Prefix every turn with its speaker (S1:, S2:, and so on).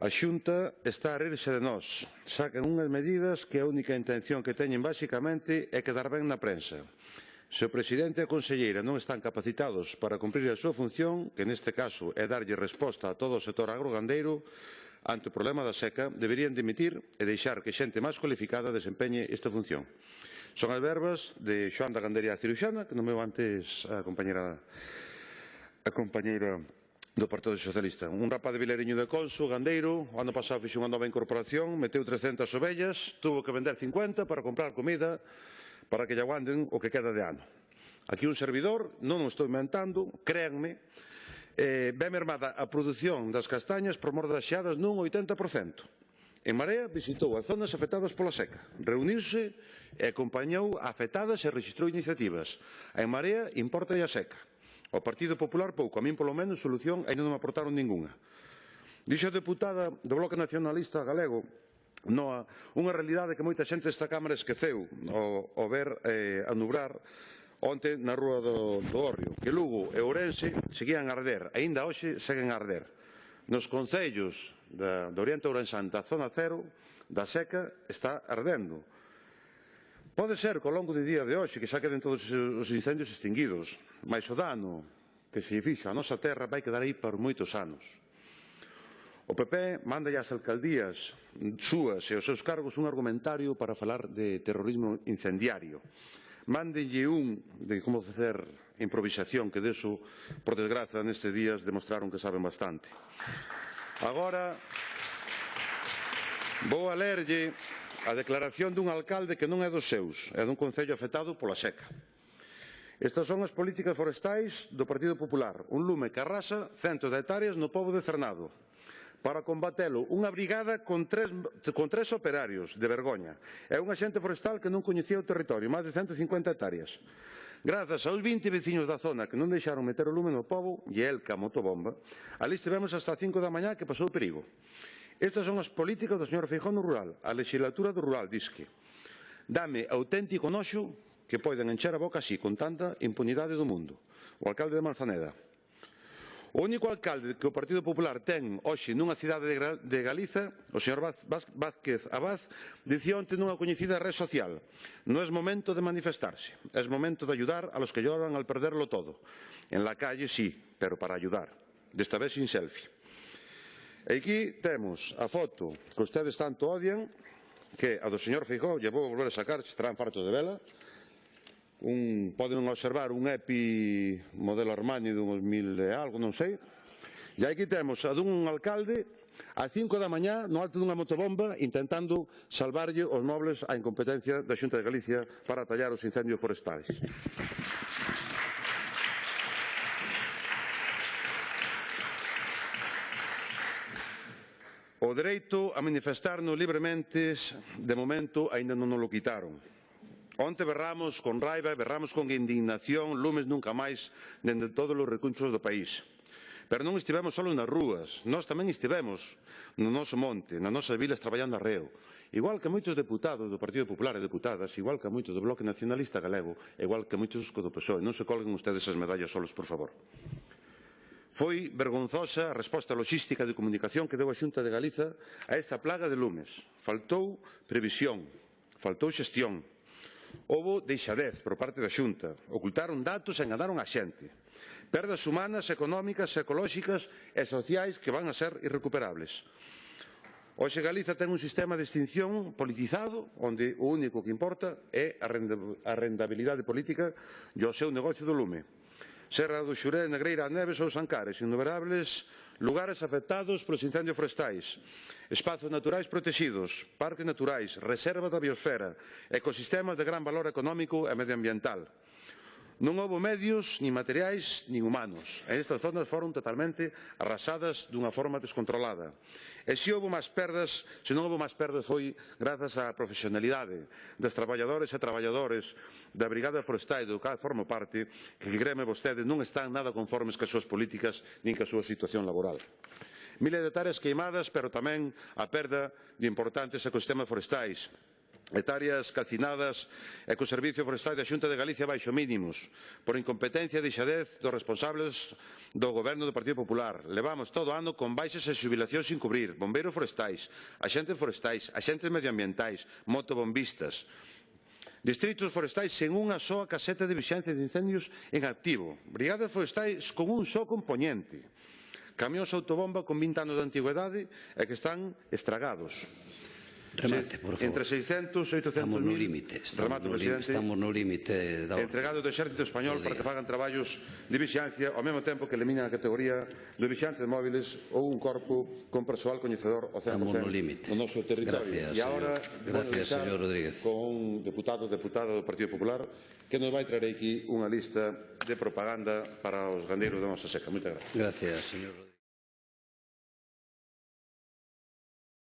S1: A Xunta está a rirse de nós. Sacan unhas medidas que a única intención que teñen basicamente é quedar ben na prensa. Se o presidente e a conselleira non están capacitados para cumprir a súa función, que neste caso é darlle resposta a todo o sector agrogandeiro, ante o problema da seca, deberían dimitir e deixar que xente máis cualificada desempeñe esta función. Son as verbas de Xoán da Gandería Ciruxana, que nomeu antes a compañeira do Partido Socialista. Un rapaz de Vilariño de Conso, gandeiro, o ano pasado fixe unha nova incorporación, meteu 300 ovellas, tuvo que vender 50 para comprar comida para que lle aguanten o que queda de ano. Aquí un servidor, non o estou inventando, créanme, ve mermada a produción das castañas por mor das xeadas nun 80%. En Marea visitou as zonas afectadas pola seca, reuniuse e acompañou a afectadas e registrou iniciativas. En Marea importa a seca. O Partido Popular pouco, a min polo menos solución ainda non me aportaron ningunha. Dixo a deputada do Bloque Nacionalista Galego Noa unha realidade que moita xente desta Cámara esqueceu ao ver anubrar onte na rúa do Hórreo, que Lugo e Ourense seguían a arder, aínda hoxe seguen a arder. Nos concellos do Oriente Ourensán, da zona cero, da seca, está ardendo. Pode ser que ao longo do día de hoxe que xa queden todos os incendios extinguidos, mas o dano que se fixo a nosa terra vai quedar aí por moitos anos. O PP manda as alcaldías súas e os seus cargos un argumentario para falar de terrorismo incendiario. Mándenlle un de como facer improvisación, que deso, por desgraza, nestes días demostraron que saben bastante. Agora, vou a lerlle a declaración dun alcalde que non é dos seus, é dun concello afectado pola seca. Estas son as políticas forestais do Partido Popular. Un lume que arrasa centos de hectáreas no pobo de Cernado. Para combatelo, unha brigada con tres operarios, de vergoña. É un axente forestal que non coñecía o territorio, máis de 150 hectáreas. Grazas aos 20 veciños da zona que non deixaron meter o lume no pobo, e el ca motobomba, ali estivemos hasta as 5 da mañá que pasou o perigo. Estas son as políticas do señor Feijóo no rural. A legislatura do rural disque. Dame auténtico noxo que poden encher a boca así, con tanta impunidade do mundo. O alcalde de Manzaneda. O único alcalde que o Partido Popular ten hoxe nunha cidade de Galiza, o señor Vázquez Abad, dicía onte nunha coñecida red social: non é momento de manifestarse, é momento de ayudar a los que lloran al perderlo todo. En la calle sí, pero para ayudar. Desta vez sin selfie. E aquí temos a foto que ustedes tanto odian, que a do señor Feijóo, lle vou volver a sacar, estarán fartos de vela. Poden observar un EPI modelo Armani de 2000 e algo, non sei. E aquí temos a dun alcalde a 5 da mañá no alto dunha motobomba intentando salvarlle os mobles á incompetencia da Xunta de Galicia para atallar os incendios forestais. O dereito a manifestarnos libremente, de momento, aínda non nos lo quitaron. Onte berramos con raiva, berramos con indignación, lumes nunca máis, dende todos os recunchos do país. Pero non estivemos só nas rúas, nós tamén estivemos no noso monte, nas nosas vilas traballando arreo. Igual que moitos deputados do Partido Popular e deputadas, igual que moitos do Bloque Nacionalista Galego, igual que moitos do PSOE. Non se colguen ustedes as medallas solos, por favor. Foi vergonzosa a resposta logística de comunicación que deu a Xunta de Galiza a esta plaga de lumes. Faltou previsión, faltou xestión. Houbo deixadez por parte da Xunta. Ocultaron datos e enganaron a xente. Perdas humanas, económicas, ecolóxicas e sociais que van a ser irrecuperables. Hoxe Galiza ten un sistema de extinción politizado onde o único que importa é a rentabilidade política e o seu negocio do lume. Serra do Xuré, Negreira, Neves ou Sancares, innumerables lugares afectados polos incendios forestais, espazos naturais protegidos, parques naturais, reserva da biosfera, ecosistemas de gran valor económico e medioambiental. Non houbo medios, nin materiais, nin humanos. E estas zonas foron totalmente arrasadas dunha forma descontrolada. E se houbo máis perdas, se non houbo máis perdas foi grazas á profesionalidade das traballadores e traballadores da Brigada Forestal do que formo parte, que créeme vostede non están nada conformes cas súas políticas nin ca súa situación laboral. Miles de hectáreas queimadas, pero tamén a perda de importantes ecosistemas forestais. hectáreas calcinadas e co Servicio Forestal da Xunta de Galicia baixo mínimos, por incompetencia e deixadez dos responsables do Goberno do Partido Popular. Levamos todo o ano con baixas e xubilacións sin cubrir, bombeiros forestais, axentes medioambientais, motobombistas, distritos forestais sen unha soa caseta de vixilancia de incendios en activo, brigadas forestais con un só compoñente, camións autobomba con 20 anos de antigüedade e que están estragados.
S2: Remate, por favor.
S1: Entre 600 e 800 mil.
S2: Estamos no límite da orde.
S1: Entregados do Exército Español para que fagan traballos de vixilancia ao mesmo tempo que eliminan a categoría de vixilantes móviles ou un corpo con persoal coñecedor ao 100% no noso territorio.
S2: Gracias,
S1: e agora,
S2: señor Rodríguez.
S1: Con un deputado do Partido Popular que nos vai traer aquí unha lista de propaganda para os gandeiros da nosa seca. Moitas gracias.
S2: Gracias, señor Rodríguez.